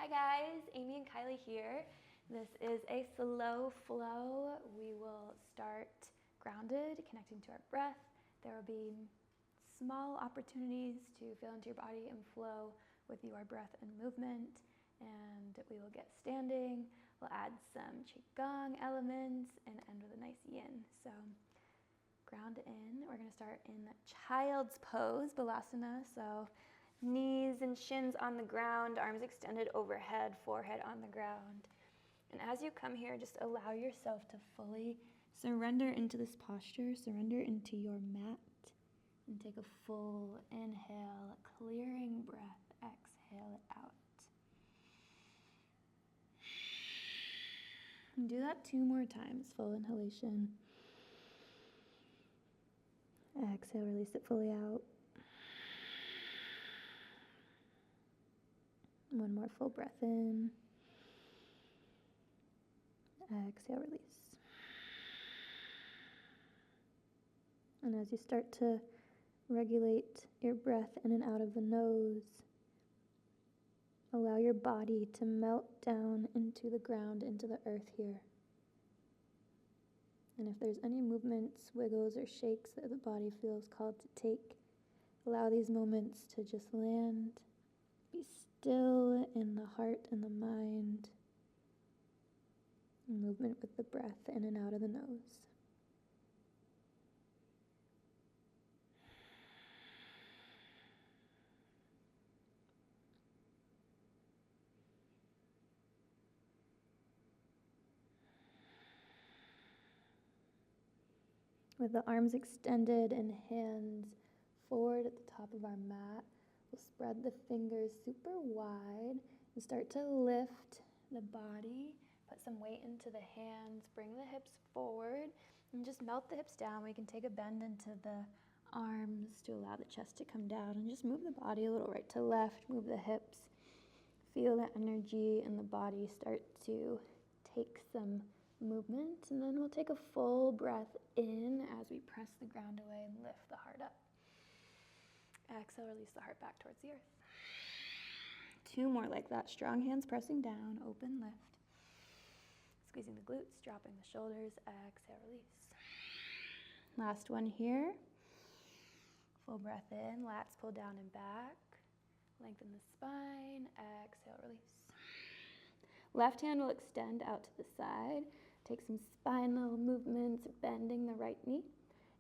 Hi guys, Amy and Kylie here. This is a slow flow. We will start grounded, connecting to our breath. There will be small opportunities to feel into your body and flow with your breath and movement. And we will get standing. We'll add some qigong elements and end with a nice yin. So ground in. We're going to start in child's pose, balasana. So knees and shins on the ground, arms extended overhead, forehead on the ground. And as you come here, just allow yourself to fully surrender into this posture, surrender into your mat, and take a full inhale, clearing breath, exhale it out. And do that 2 more times, full inhalation. Exhale, release it fully out. One more full breath in. Exhale, release. And as you start to regulate your breath in and out of the nose, allow your body to melt down into the ground, into the earth here. And if there's any movements, wiggles, or shakes that the body feels called to take, allow these moments to just land. Be still in the heart and the mind. Movement with the breath in and out of the nose. With the arms extended and hands forward at the top of our mat, we'll spread the fingers super wide and start to lift the body. Put some weight into the hands, bring the hips forward, and just melt the hips down. We can take a bend into the arms to allow the chest to come down, and just move the body a little right to left, move the hips. Feel the energy in the body start to take some movement, and then we'll take a full breath in as we press the ground away and lift the heart up. Exhale, release the heart back towards the earth. 2 more like that. Strong hands pressing down, open, lift. Squeezing the glutes, dropping the shoulders. Exhale, release. Last one here. Full breath in, lats pull down and back. Lengthen the spine. Exhale, release. Left hand will extend out to the side. Take some spinal movements, bending the right knee.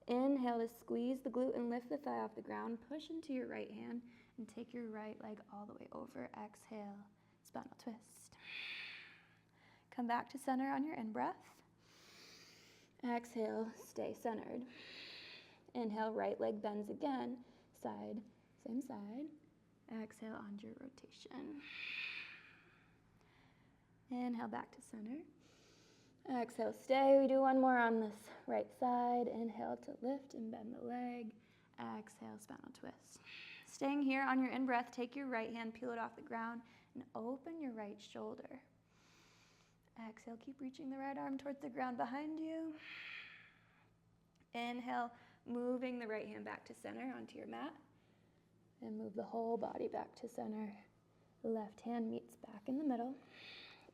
Inhale to squeeze the glute and lift the thigh off the ground. Push into your right hand and take your right leg all the way over. Exhale, spinal twist. Come back to center on your in-breath. Exhale, stay centered. Inhale, right leg bends again. Side, same side. Exhale, onto your rotation. Inhale, back to center. Exhale, stay. We do one more on this right side. Inhale to lift and bend the leg. Exhale, spinal twist. Staying here on your in-breath, take your right hand, peel it off the ground, and open your right shoulder. Exhale, keep reaching the right arm towards the ground behind you. Inhale, moving the right hand back to center onto your mat. And move the whole body back to center. The left hand meets back in the middle.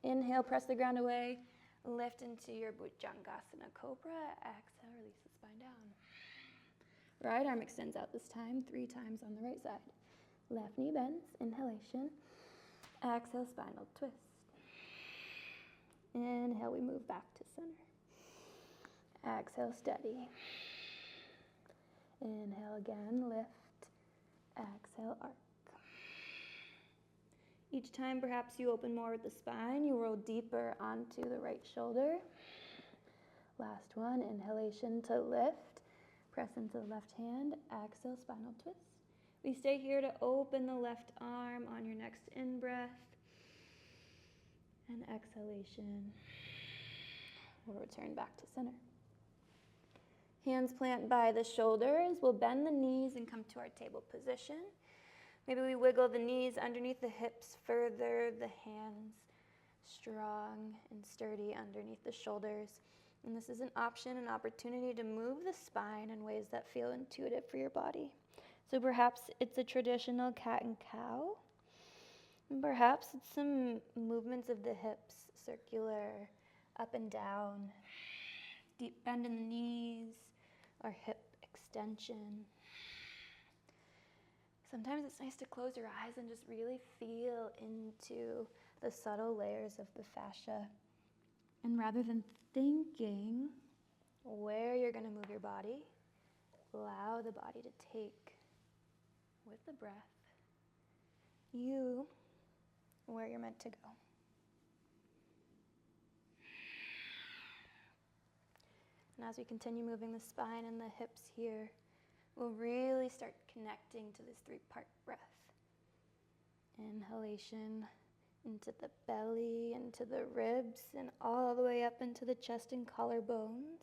Inhale, press the ground away. Lift into your Bhujangasana Cobra. Exhale, release the spine down. Right arm extends out this time, 3 times on the right side. Left knee bends, inhalation. Exhale, spinal twist. Inhale, we move back to center. Exhale, steady. Inhale again, lift. Exhale, arc. Each time perhaps you open more with the spine, you roll deeper onto the right shoulder. Last one, inhalation to lift. Press into the left hand. Exhale, spinal twist. We stay here to open the left arm on your next in-breath. And exhalation. We'll return back to center. Hands plant by the shoulders. We'll bend the knees and come to our table position. Maybe we wiggle the knees underneath the hips further, the hands strong and sturdy underneath the shoulders. And this is an option, an opportunity to move the spine in ways that feel intuitive for your body. So perhaps it's a traditional cat and cow. And perhaps it's some movements of the hips, circular, up and down, deep bend in the knees, or hip extension. Sometimes it's nice to close your eyes and just really feel into the subtle layers of the fascia. And rather than thinking where you're going to move your body, allow the body to take, with the breath, you where you're meant to go. And as we continue moving the spine and the hips here, we'll really start connecting to this 3-part breath. Inhalation into the belly, into the ribs, and all the way up into the chest and collarbones.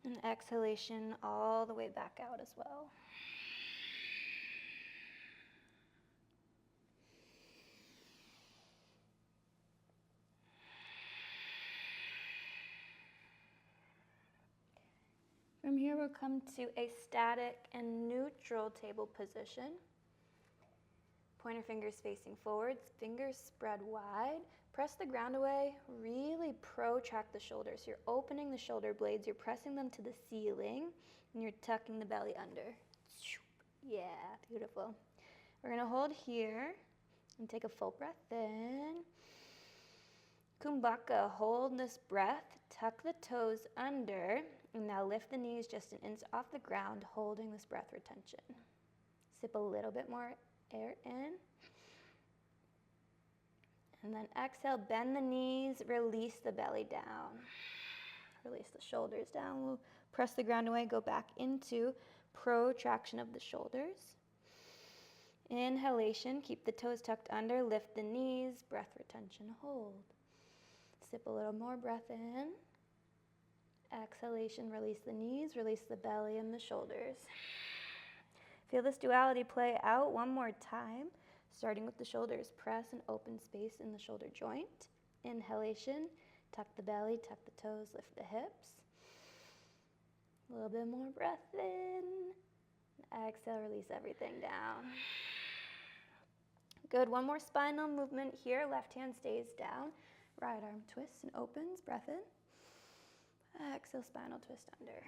And exhalation all the way back out as well. From here, we'll come to a static and neutral table position. Pointer fingers facing forwards, fingers spread wide. Press the ground away, really protract the shoulders. You're opening the shoulder blades, you're pressing them to the ceiling, and you're tucking the belly under. Yeah, beautiful. We're gonna hold here and take a full breath in. Kumbhaka, hold this breath, tuck the toes under, and now lift the knees just an inch off the ground, holding this breath retention. Sip a little bit more air in. And then exhale, bend the knees, release the belly down. Release the shoulders down. We'll press the ground away, go back into protraction of the shoulders. Inhalation, keep the toes tucked under, lift the knees, breath retention, hold. Sip a little more breath in. Exhalation, release the knees, release the belly and the shoulders. Feel this duality play out one more time. Starting with the shoulders, press and open space in the shoulder joint. Inhalation, tuck the belly, tuck the toes, lift the hips. A little bit more breath in. Exhale, release everything down. Good, one more spinal movement here. Left hand stays down. Right arm twists and opens, breath in. Exhale, spinal twist under.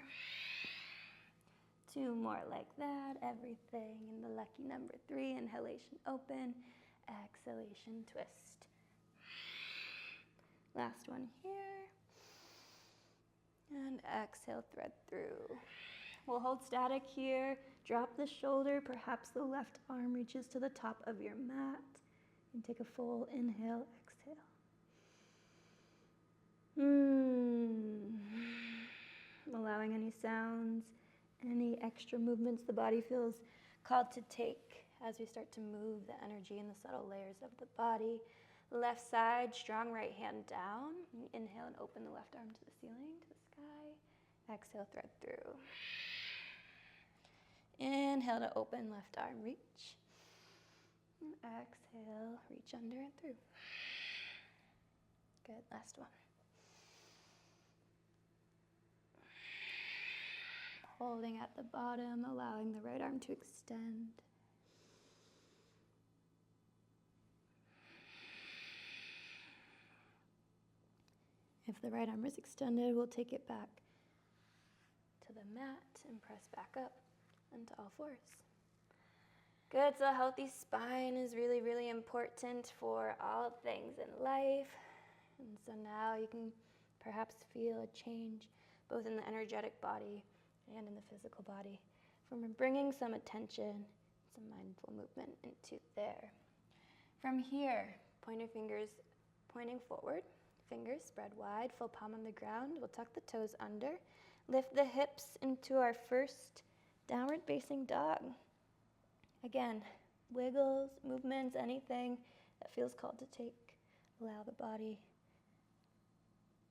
2 more like that, everything in the lucky number 3. Inhalation, open. Exhalation, twist. Last one here. And exhale, thread through. We'll hold static here. Drop the shoulder. Perhaps the left arm reaches to the top of your mat. And take a full inhale, exhale. Allowing any sounds, any extra movements the body feels called to take as we start to move the energy in the subtle layers of the body. Left side, strong right hand down. Inhale and open the left arm to the ceiling, to the sky. Exhale, thread through. Inhale to open, left arm reach. And exhale, reach under and through. Good, last one. Holding at the bottom, allowing the right arm to extend. If the right arm is extended, we'll take it back to the mat and press back up into all fours. Good, so a healthy spine is really, really important for all things in life. And so now you can perhaps feel a change both in the energetic body and in the physical body from bringing some attention, some mindful movement into there. From here, pointer fingers pointing forward, fingers spread wide, full palm on the ground. We'll tuck the toes under, lift the hips into our first downward facing dog. Again, wiggles, movements, anything that feels called to take. Allow the body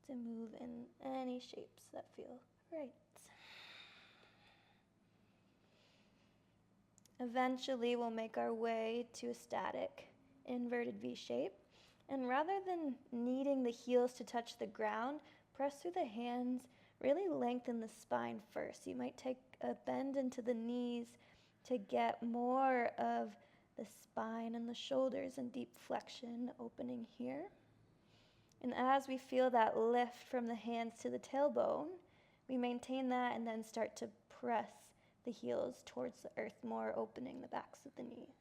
to move in any shapes that feel right. Eventually, we'll make our way to a static inverted V shape. And rather than needing the heels to touch the ground, press through the hands, really lengthen the spine first. You might take a bend into the knees to get more of the spine and the shoulders in deep flexion, opening here. And as we feel that lift from the hands to the tailbone, we maintain that and then start to press the heels towards the earth more, opening the backs of the knees.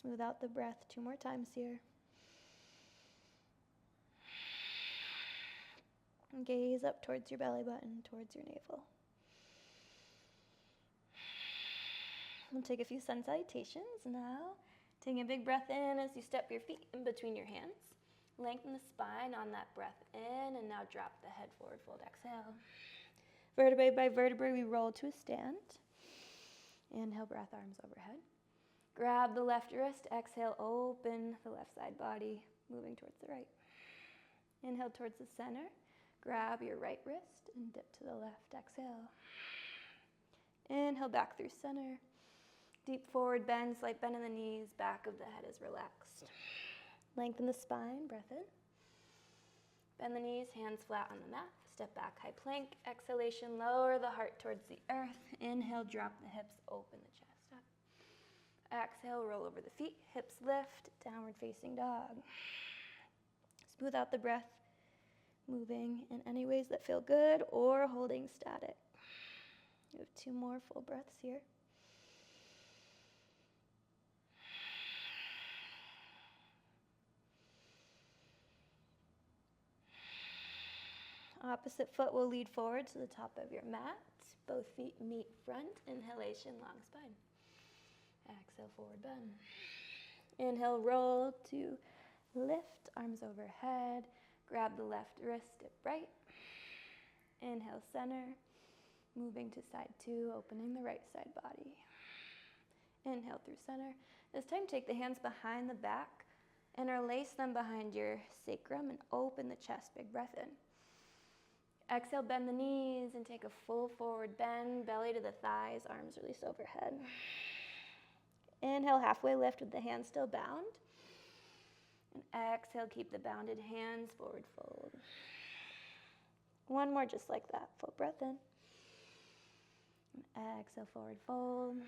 Smooth out the breath 2 more times here. And gaze up towards your belly button, towards your navel. We'll take a few sun salutations now. Taking a big breath in as you step your feet in between your hands. Lengthen the spine on that breath in, and now drop the head forward, fold, exhale. Vertebrae by vertebrae, we roll to a stand. Inhale, breath, arms overhead. Grab the left wrist, exhale, open the left side body, moving towards the right. Inhale towards the center. Grab your right wrist and dip to the left, exhale. Inhale back through center. Deep forward bend, slight bend in the knees, back of the head is relaxed. Lengthen the spine, breath in. Bend the knees, hands flat on the mat. Step back, high plank. Exhalation, lower the heart towards the earth. Inhale, drop the hips, open the chest up. Exhale, roll over the feet, hips lift, downward facing dog. Smooth out the breath, moving in any ways that feel good or holding static. We have 2 more full breaths here. Opposite foot will lead forward to the top of your mat. Both feet meet front. Inhalation, long spine. Exhale, forward bend. Inhale, roll to lift, arms overhead. Grab the left wrist, dip right. Inhale, center. Moving to side 2, opening the right side body. Inhale through center. This time, take the hands behind the back. Interlace them behind your sacrum and open the chest. Big breath in. Exhale, bend the knees and take a full forward bend, belly to the thighs, arms release overhead. Inhale, halfway lift with the hands still bound. And exhale, keep the bounded hands, forward fold. 1 more just like that, full breath in. And exhale, forward fold.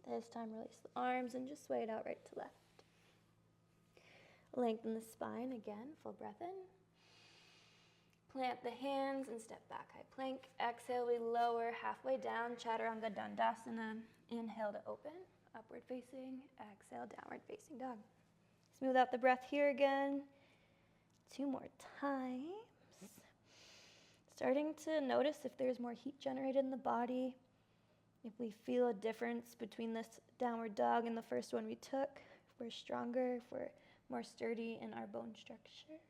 This time, release the arms and just sway it out right to left. Lengthen the spine again, full breath in. Plant the hands and step back, high plank. Exhale, we lower halfway down, Chaturanga Dandasana. Inhale to open, upward facing. Exhale, downward facing dog. Smooth out the breath here again. 2 more times. Starting to notice if there's more heat generated in the body. If we feel a difference between this downward dog and the first one we took. If we're stronger, if we're more sturdy in our bone structure.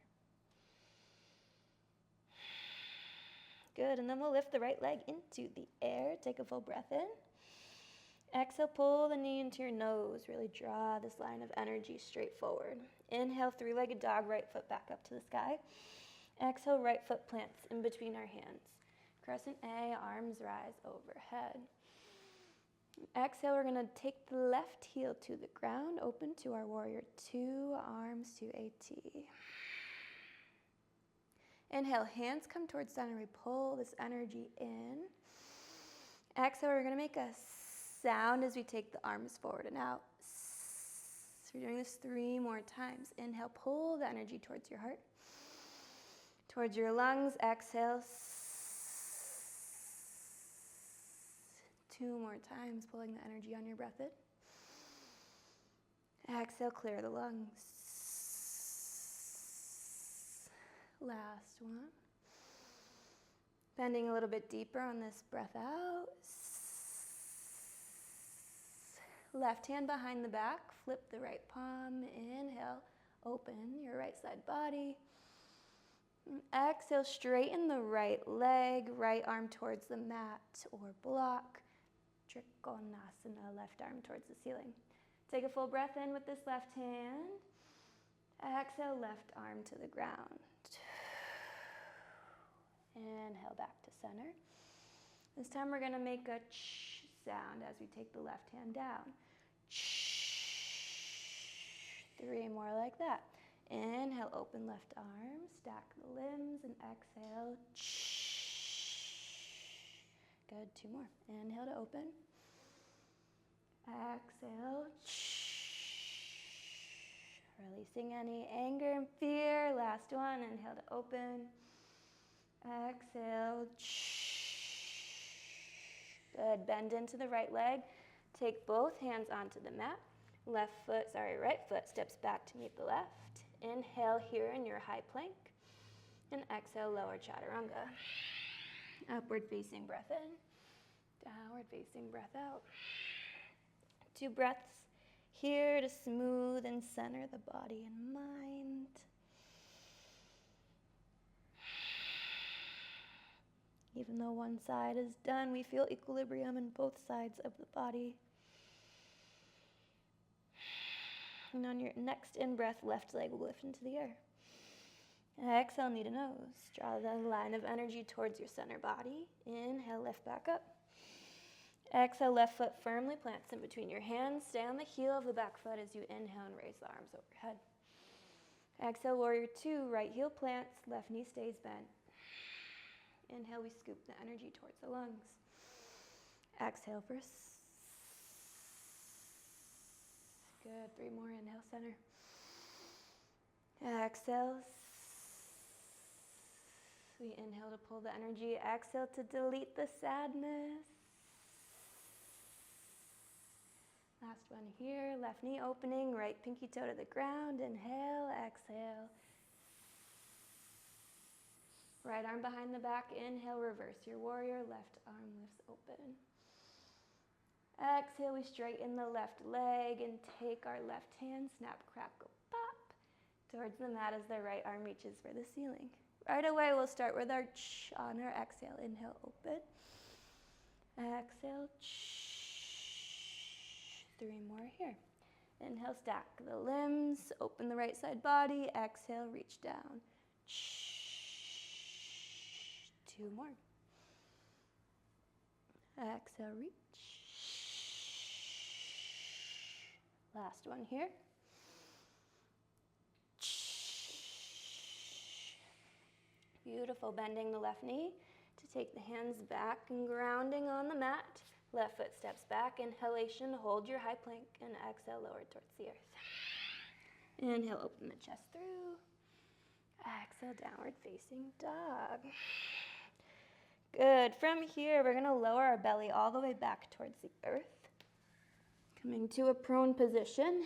Good, and then we'll lift the right leg into the air. Take a full breath in. Exhale, pull the knee into your nose. Really draw this line of energy straight forward. Inhale, 3-legged dog, right foot back up to the sky. Exhale, right foot plants in between our hands. Crescent A, arms rise overhead. Exhale, we're going to take the left heel to the ground, open to our warrior 2, arms to a T. Inhale, hands come towards center. We pull this energy in. Exhale, we're going to make a sound as we take the arms forward and out. So we're doing this 3 more times. Inhale, pull the energy towards your heart, towards your lungs. Exhale. 2 more times, pulling the energy on your breath in. Exhale, clear the lungs. Last one. Bending a little bit deeper on this breath out. Left hand behind the back, flip the right palm. Inhale, open your right side body. Exhale, straighten the right leg, right arm towards the mat or block. Trikonasana, left arm towards the ceiling. Take a full breath in with this left hand. Exhale, left arm to the ground. Inhale, back to center. This time we're going to make a ch sound as we take the left hand down. Ch. 3 more like that. Inhale, open left arm, stack the limbs, and exhale. Ch. Good, 2 more. Inhale to open. Exhale. Releasing any anger and fear. Last one. Inhale to open. Exhale. Good. Bend into the right leg. Take both hands onto the mat. Right foot steps back to meet the left. Inhale here in your high plank. And exhale, lower chaturanga. Upward facing breath in. Downward facing breath out. 2 breaths here to smooth and center the body and mind. Even though one side is done, we feel equilibrium in both sides of the body. And on your next in-breath, left leg will lift into the air. Exhale, knee to nose. Draw the line of energy towards your center body. Inhale, lift back up. Exhale, left foot firmly plants in between your hands. Stay on the heel of the back foot as you inhale and raise the arms overhead. Exhale, warrior 2, right heel plants, left knee stays bent. Inhale, we scoop the energy towards the lungs. Exhale first. Good, 3 more, inhale, center. Exhale. We inhale to pull the energy. Exhale to delete the sadness. Last one here, left knee opening, right pinky toe to the ground. Inhale, exhale. Right arm behind the back, inhale, reverse your warrior, left arm lifts open. Exhale, we straighten the left leg and take our left hand, snap, crackle, pop, towards the mat as the right arm reaches for the ceiling. Right away, we'll start with our ch on our exhale. Inhale, open. Exhale, ch. 3 more here. Inhale, stack the limbs, open the right side body. Exhale, reach down. Ch. 2 more. Exhale, reach. Last one here. Beautiful, bending the left knee to take the hands back and grounding on the mat. Left foot steps back, inhalation, hold your high plank, and exhale, lower towards the earth. Inhale, open the chest through. Exhale, downward facing dog. Good, from here, we're gonna lower our belly all the way back towards the earth. Coming to a prone position,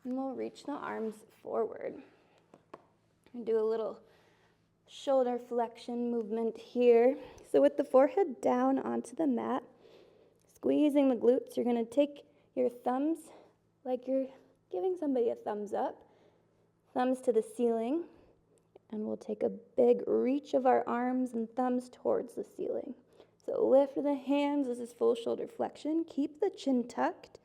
and we'll reach the arms forward. And do a little shoulder flexion movement here. So with the forehead down onto the mat, squeezing the glutes, you're gonna take your thumbs like you're giving somebody a thumbs up, thumbs to the ceiling, and we'll take a big reach of our arms and thumbs towards the ceiling. So lift the hands, this is full shoulder flexion. Keep the chin tucked.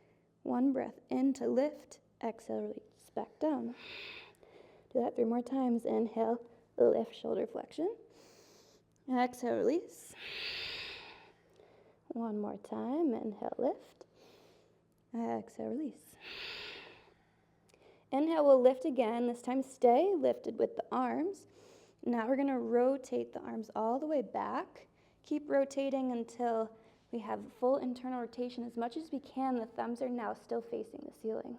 1 breath in to lift, exhale, release back down. Do that 3 more times. Inhale, lift, shoulder flexion. Exhale, release. 1 more time. Inhale, lift. Exhale, release. Inhale, we'll lift again. This time stay lifted with the arms. Now we're going to rotate the arms all the way back. Keep rotating until we have full internal rotation as much as we can. The thumbs are now still facing the ceiling.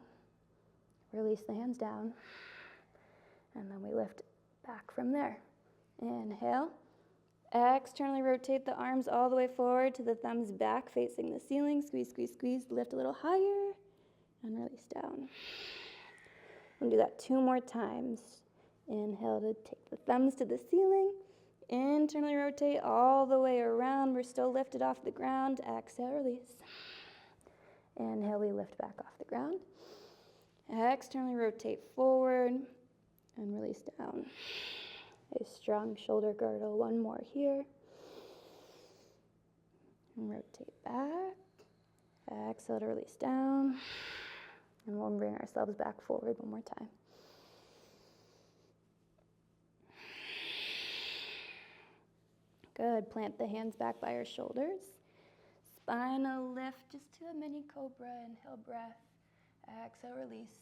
Release the hands down. And then we lift back from there. Inhale. Externally rotate the arms all the way forward to the thumbs back facing the ceiling. Squeeze, squeeze, squeeze. Lift a little higher and release down. We'll do that 2 more times. Inhale to take the thumbs to the ceiling. Internally rotate all the way around. We're still lifted off the ground. Exhale, release. Inhale, we lift back off the ground. Externally rotate forward and release down. A strong shoulder girdle. 1 more here. And rotate back. Exhale to release down. And we'll bring ourselves back forward 1 more time. Good. Plant the hands back by your shoulders. Spinal lift just to a mini cobra. Inhale, breath. Exhale, release.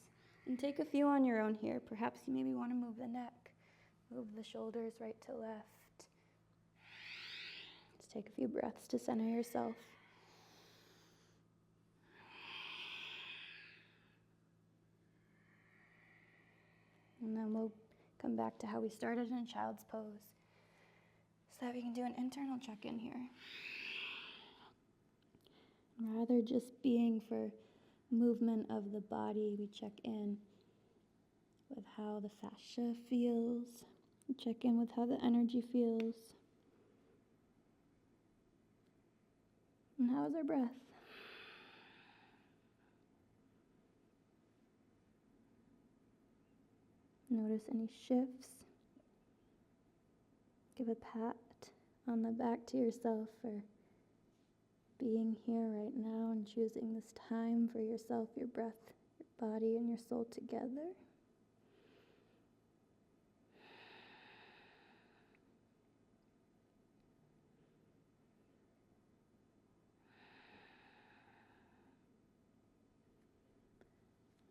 And take a few on your own here. Perhaps you maybe want to move the neck. Move the shoulders right to left. Just take a few breaths to center yourself. And then we'll come back to how we started in child's pose so that we can do an internal check-in here. Rather just being for movement of the body, we check in with how the fascia feels. We check in with how the energy feels. And how is our breath? Notice any shifts. Give a pat on the back to yourself for being here right now and choosing this time for yourself, your breath, your body, and your soul together.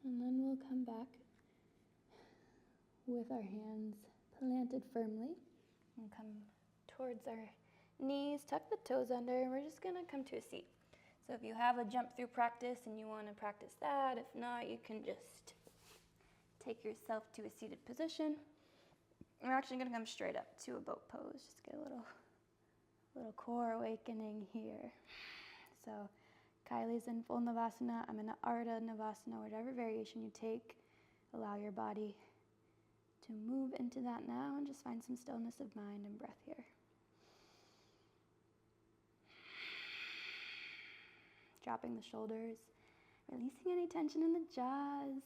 And then we'll come back with our hands planted firmly and come towards our knees, tuck the toes under, and we're just going to come to a seat. So if you have a jump through practice and you want to practice that, if not, you can just take yourself to a seated position. We're actually going to come straight up to a boat pose, just get a little core awakening here. So Kylie's in full Navasana, I'm in Ardha Navasana, whatever variation you take, allow your body to move into that now and just find some stillness of mind and breath here. Dropping the shoulders, releasing any tension in the jaws.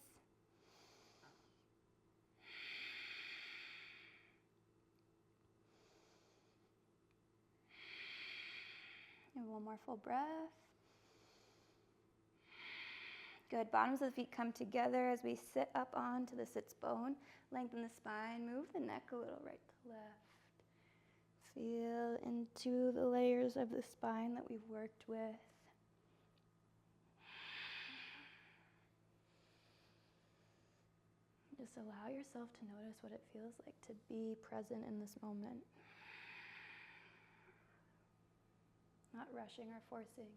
And one more full breath. Good. Bottoms of the feet come together as we sit up onto the sits bone. Lengthen the spine. Move the neck a little right to left. Feel into the layers of the spine that we've worked with. Just allow yourself to notice what it feels like to be present in this moment. Not rushing or forcing.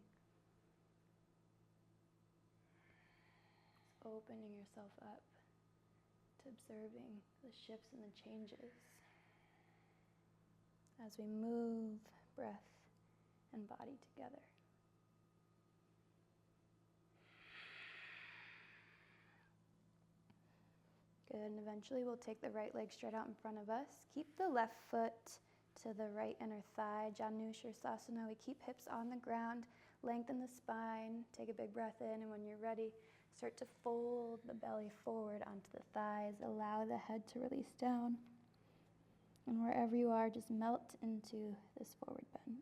Opening yourself up to observing the shifts and the changes as we move breath and body together. Good, and eventually we'll take the right leg straight out in front of us. Keep the left foot to the right inner thigh, Janu Sirsasana. We keep hips on the ground, lengthen the spine, take a big breath in, and when you're ready, start to fold the belly forward onto the thighs. Allow the head to release down. And wherever you are, just melt into this forward bend.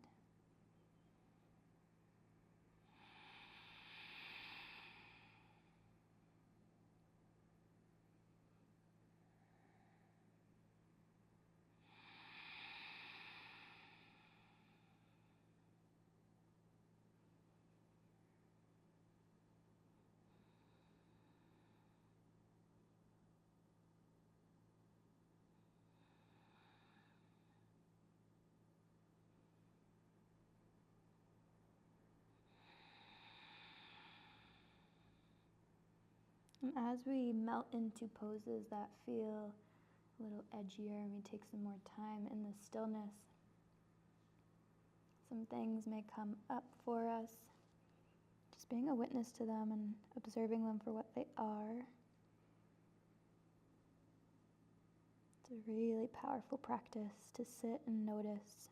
And as we melt into poses that feel a little edgier and we take some more time in the stillness, some things may come up for us. Just being a witness to them and observing them for what they are. It's a really powerful practice to sit and notice.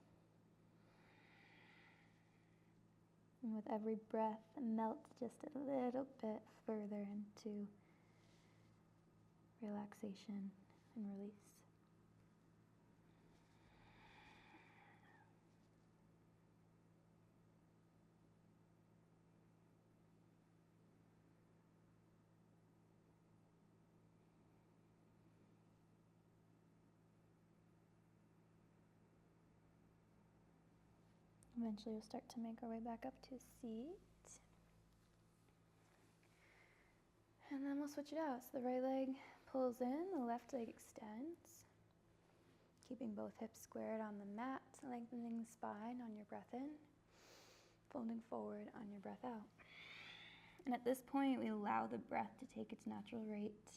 And with every breath, melt just a little bit further into relaxation and release. Eventually we'll start to make our way back up to a seat. And then we'll switch it out. So the right leg pulls in, the left leg extends. Keeping both hips squared on the mat, lengthening the spine on your breath in, folding forward on your breath out. And at this point, we allow the breath to take its natural rate.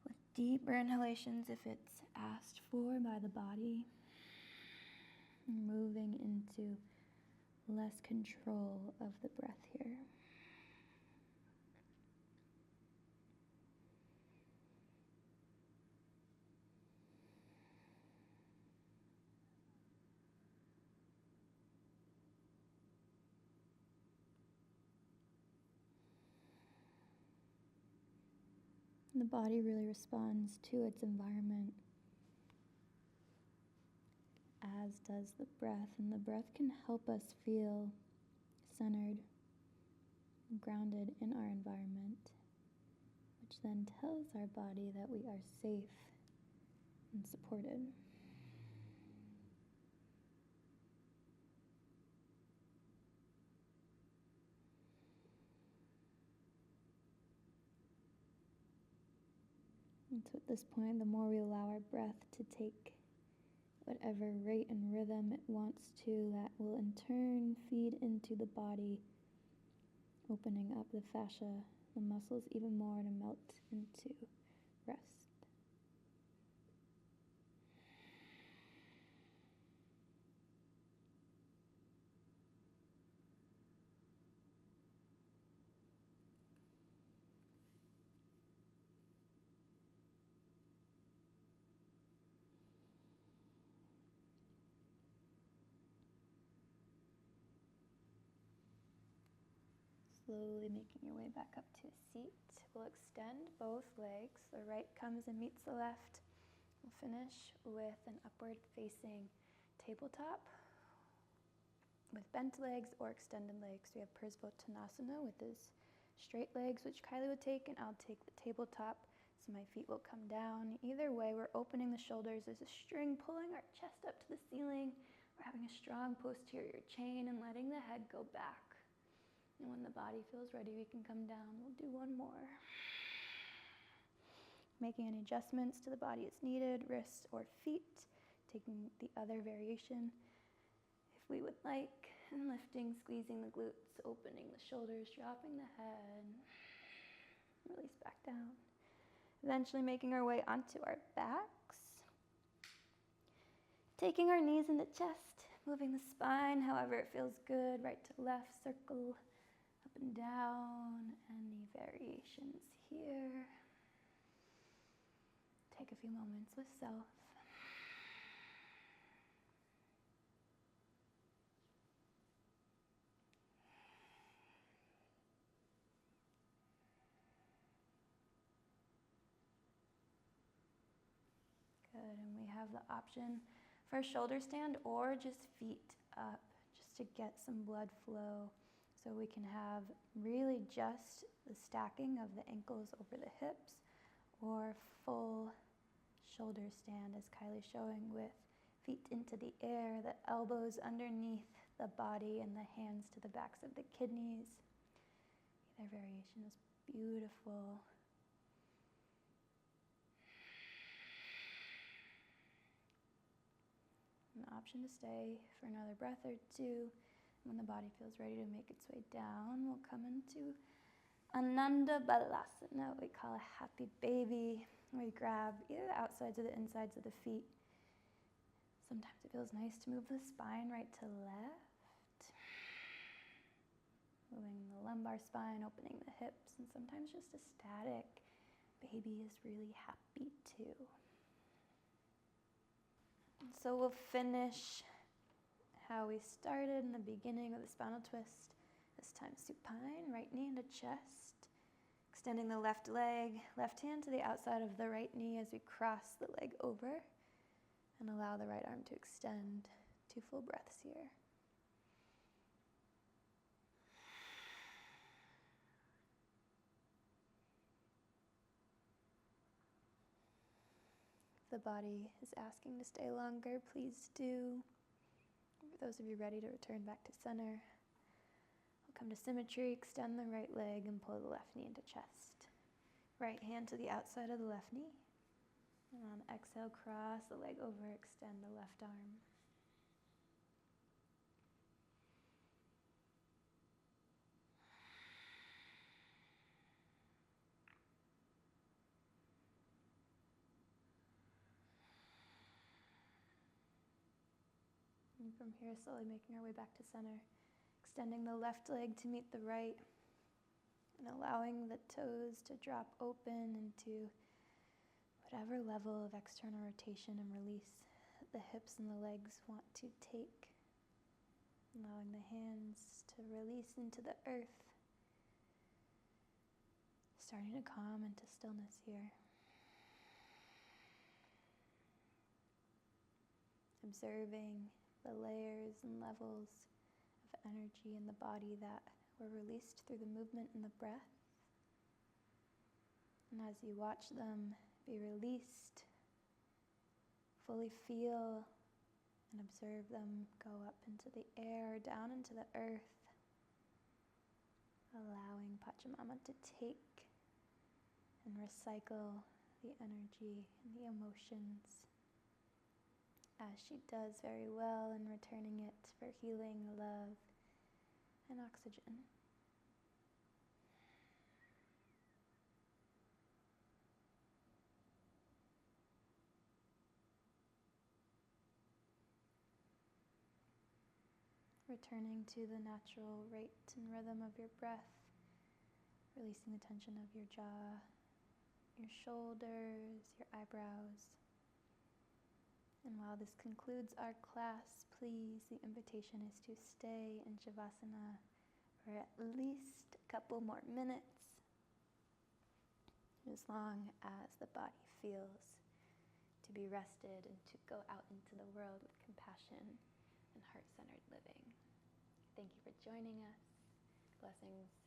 With Deeper inhalations if it's asked for by the body. Moving into less control of the breath here. The body really responds to its environment, as does the breath. And the breath can help us feel centered, grounded in our environment, which then tells our body that we are safe and supported. And so at this point, the more we allow our breath to take whatever rate and rhythm it wants to, that will in turn feed into the body, opening up the fascia, the muscles even more to melt into rest. Slowly making your way back up to a seat. We'll extend both legs. The right comes and meets the left. We'll finish with an upward facing tabletop with bent legs or extended legs. We have Parsvottanasana with his straight legs, which Kylie would take, and I'll take the tabletop, so my feet will come down. Either way, we're opening the shoulders. There's a string pulling our chest up to the ceiling. We're having a strong posterior chain and letting the head go back. And when the body feels ready, we can come down. We'll do one more. Making any adjustments to the body as needed, wrists or feet. Taking the other variation if we would like. And lifting, squeezing the glutes, opening the shoulders, dropping the head. Release back down. Eventually making our way onto our backs. Taking our knees into chest, moving the spine however it feels good, right to left, circle, up and down, any variations here. Take a few moments with self. Good, and we have the option for a shoulder stand or just feet up, just to get some blood flow. So we can have really just the stacking of the ankles over the hips, or full shoulder stand as Kylie's showing, with feet into the air, the elbows underneath the body and the hands to the backs of the kidneys. Either variation is beautiful. An option to stay for another breath or two. When the body feels ready to make its way down, we'll come into Ananda Balasana, what we call a happy baby. We grab either the outsides or the insides of the feet. Sometimes it feels nice to move the spine right to left. Moving the lumbar spine, opening the hips, and sometimes just a static baby is really happy too. So we'll finish how we started in the beginning with the spinal twist. This time supine, right knee into chest. Extending the left leg, left hand to the outside of the right knee as we cross the leg over. And allow the right arm to extend. 2 full breaths here. If the body is asking to stay longer, please do. For those of you ready to return back to center, we'll come to symmetry, extend the right leg and pull the left knee into chest. Right hand to the outside of the left knee. And on exhale, cross the leg over, extend the left arm. And from here, slowly making our way back to center, extending the left leg to meet the right, and allowing the toes to drop open into whatever level of external rotation and release the hips and the legs want to take. Allowing the hands to release into the earth. Starting to calm into stillness here. Observing the layers and levels of energy in the body that were released through the movement and the breath. And as you watch them be released, fully feel and observe them go up into the air, down into the earth, allowing Pachamama to take and recycle the energy and the emotions, as she does very well, and returning it for healing, love, and oxygen. Returning to the natural rate and rhythm of your breath, releasing the tension of your jaw, your shoulders, your eyebrows. And while this concludes our class, please, the invitation is to stay in Shavasana for at least a couple more minutes, as long as the body feels to be rested and to go out into the world with compassion and heart-centered living. Thank you for joining us. Blessings.